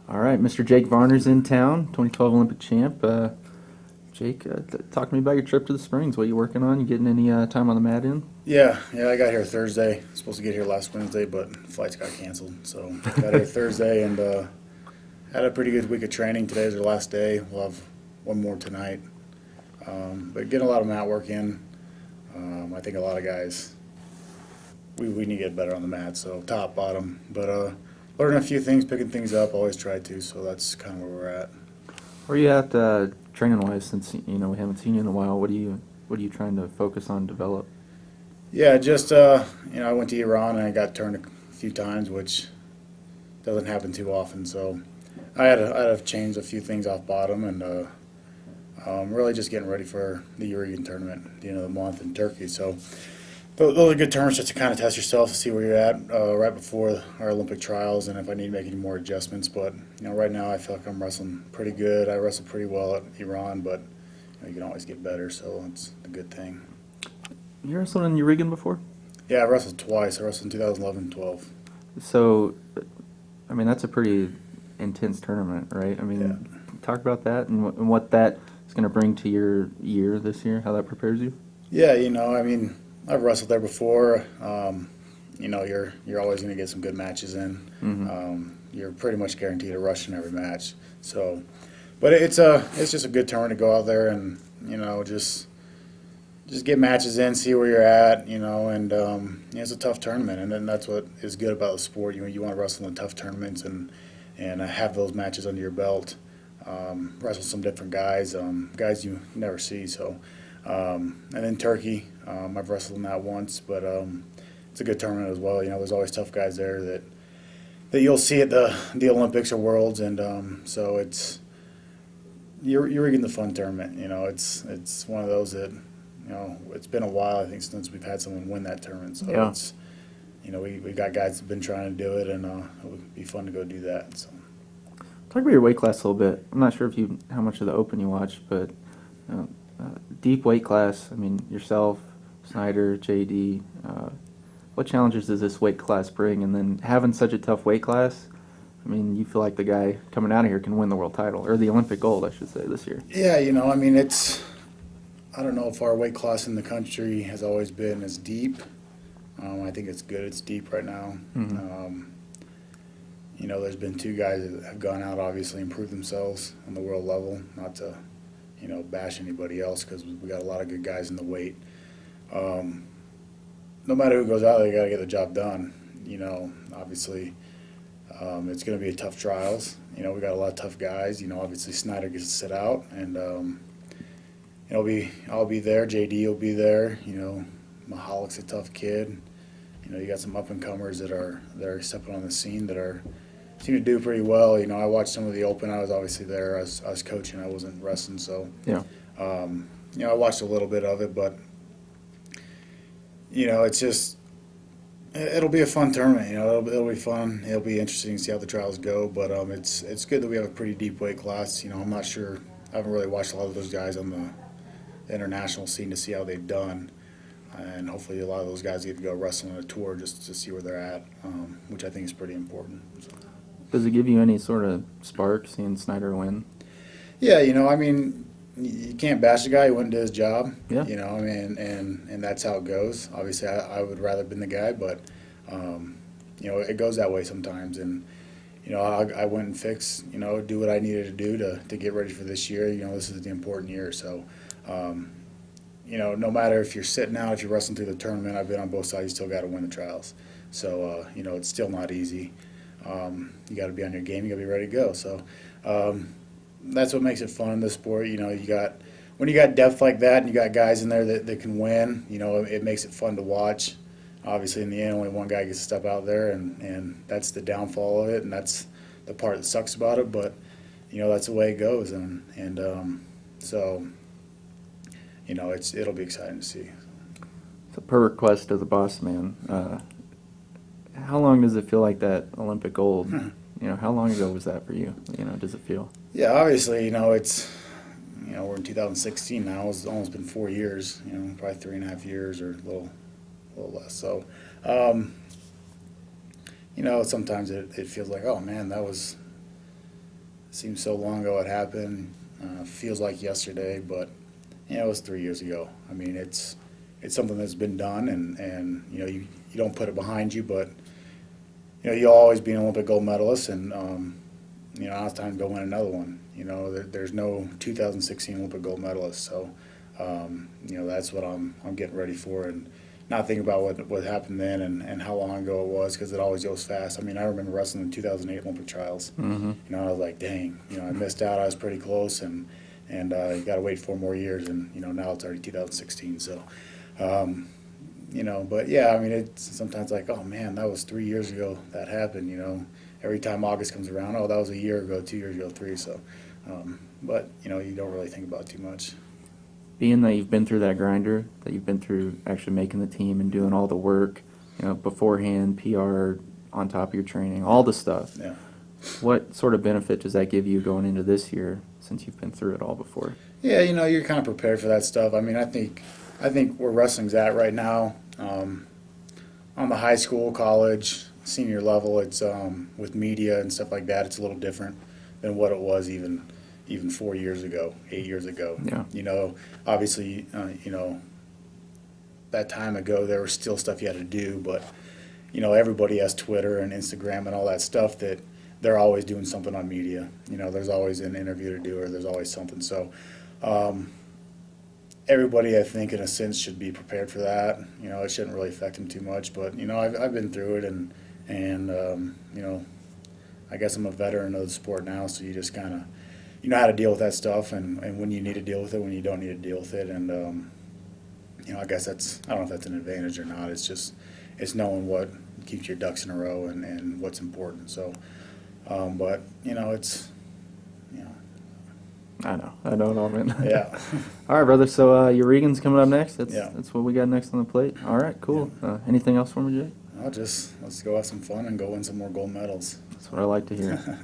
All right, Mr. Jake Varner's in town, 2012 Olympic champ. Jake, talk to me about your trip to the Springs. What you working on? You getting any time on the mat in? Yeah, I got here Thursday. Supposed to get here last Wednesday, but flights got canceled. So got here Thursday and had a pretty good week of training. Today's our last day. We'll have one more tonight. But getting a lot of mat work in. I think a lot of guys, we need to get better on the mat, so top, bottom. But learning a few things, picking things up, always try to. So that's kind of where we're at. Where are you at training wise? Since we haven't seen you in a while, what are you trying to focus on, develop? Yeah, just I went to Iran and I got turned a few times, which doesn't happen too often. So I had to change a few things off bottom and really just getting ready for the European tournament at the end of the month in Turkey. So those are good terms just to kind of test yourself to see where you're at right before our Olympic trials and if I need to make any more adjustments. But right now I feel like I'm wrestling pretty good. I wrestled pretty well at Iran, but you can always get better, so it's a good thing. You wrestled in Urigan before? Yeah, I wrestled twice. I wrestled in 2011 and 12. So, that's a pretty intense tournament, right? Yeah. Talk about that and what that is going to bring to your year this year, how that prepares you. Yeah, I've wrestled there before. You're always going to get some good matches in. Mm-hmm. You're pretty much guaranteed a rush in every match. So, but it's just a good tournament to go out there and just get matches in, see where you're at, and it's a tough tournament, and then that's what is good about the sport. You want to wrestle in tough tournaments and have those matches under your belt. Wrestle some different guys, guys you never see. So, and then Turkey, I've wrestled in that once, but it's a good tournament as well. There's always tough guys there that you'll see at the Olympics or Worlds, and so you're in the fun tournament. It's one of those that it's been a while, I think, since we've had someone win that tournament. So Yeah. we got guys that've been trying to do it, and it would be fun to go do that. So. Talk about your weight class a little bit. I'm not sure how much of the Open you watched, but deep weight class. Yourself, Snyder, JD. What challenges does this weight class bring? And then having such a tough weight class, you feel like the guy coming out of here can win the world title or the Olympic gold, I should say, this year. Yeah, it's. I don't know if our weight class in the country has always been as deep. I think it's good. It's deep right now. Mm-hmm. There's been two guys that have gone out, obviously, and proved themselves on the world level. Not to, bash anybody else because we got a lot of good guys in the weight. No matter who goes out there, you got to get the job done. Obviously, it's going to be a tough trials. We got a lot of tough guys. Obviously Snyder gets to sit out, and I'll be there. JD will be there. Mahalik's a tough kid. You got some up and comers that are stepping on the scene that seem to do pretty well. I watched some of the Open. I was obviously there. I was coaching. I wasn't wrestling, so Yeah. I watched a little bit of it, but it's just it'll be a fun tournament. It'll be fun. It'll be interesting to see how the trials go. But it's good that we have a pretty deep weight class. I'm not sure. I haven't really watched a lot of those guys on the international scene to see how they've done, and hopefully a lot of those guys get to go wrestle on a tour just to see where they're at, which I think is pretty important. So. Does it give you any sort of spark seeing Snyder win? Yeah, you can't bash the guy who wouldn't do his job. Yeah. And that's how it goes. Obviously, I would rather have been the guy, but it goes that way sometimes. And I went and fixed, do what I needed to do to get ready for this year. This is the important year, so. No matter if you're sitting out, if you're wrestling through the tournament, I've been on both sides. You still got to win the trials. So it's still not easy. You got to be on your game. You got to be ready to go. So that's what makes it fun in this sport. When you got depth like that and you got guys in there that can win. It makes it fun to watch. Obviously, in the end, only one guy gets to step out there, and that's the downfall of it, and that's the part that sucks about it. But that's the way it goes, and so. It'll be exciting to see. So per request of the boss man, how long does it feel like that Olympic gold? How long ago was that for you? Does it feel? Yeah, obviously, it's we're in 2016 now. It's almost been 4 years. Probably 3.5 years or a little less. So, sometimes it feels like, oh man, that was seems so long ago it happened. Feels like yesterday, but it was 3 years ago. I mean, it's something that's been done, and you don't put it behind you, but you'll always be an Olympic gold medalist, and now it's time to go win another one. There's no 2016 Olympic gold medalist, so that's what I'm getting ready for, and not thinking about what happened then and how long ago it was, because it always goes fast. I mean, I remember wrestling in 2008 Olympic trials. Mm-hmm. I was like, dang, I missed out. I was pretty close, and you got to wait 4 more years, and now it's already 2016. So, but yeah, I mean, it's sometimes like, oh man, that was 3 years ago that happened. Every time August comes around, oh, that was a year ago, 2 years ago, three. So, but you don't really think about it too much. Being that you've been through that grinder, that you've been through actually making the team and doing all the work, beforehand, PR, on top of your training, all the stuff. Yeah. What sort of benefit does that give you going into this year, since you've been through it all before? Yeah, you're kind of prepared for that stuff. I mean, I think where wrestling's at right now, on the high school, college, senior level, it's with media and stuff like that, it's a little different than what it was even 4 years ago, 8 years ago. Yeah. Obviously, that time ago there was still stuff you had to do, but everybody has Twitter and Instagram and all that stuff that they're always doing something on media. There's always an interview to do, or there's always something. So everybody, I think, in a sense, should be prepared for that. It shouldn't really affect them too much, but I've been through it, and I guess I'm a veteran of the sport now, so you just kind of how to deal with that stuff, and when you need to deal with it, when you don't need to deal with it, and I guess I don't know if that's an advantage or not. It's knowing what keeps your ducks in a row and what's important. So, but it's I know it all, man. yeah. All right, brother. So your Regan's coming up next. Yeah. That's what we got next on the plate. All right, cool. Anything else for me, Jake? Let's go have some fun and go win some more gold medals. That's what I like to hear.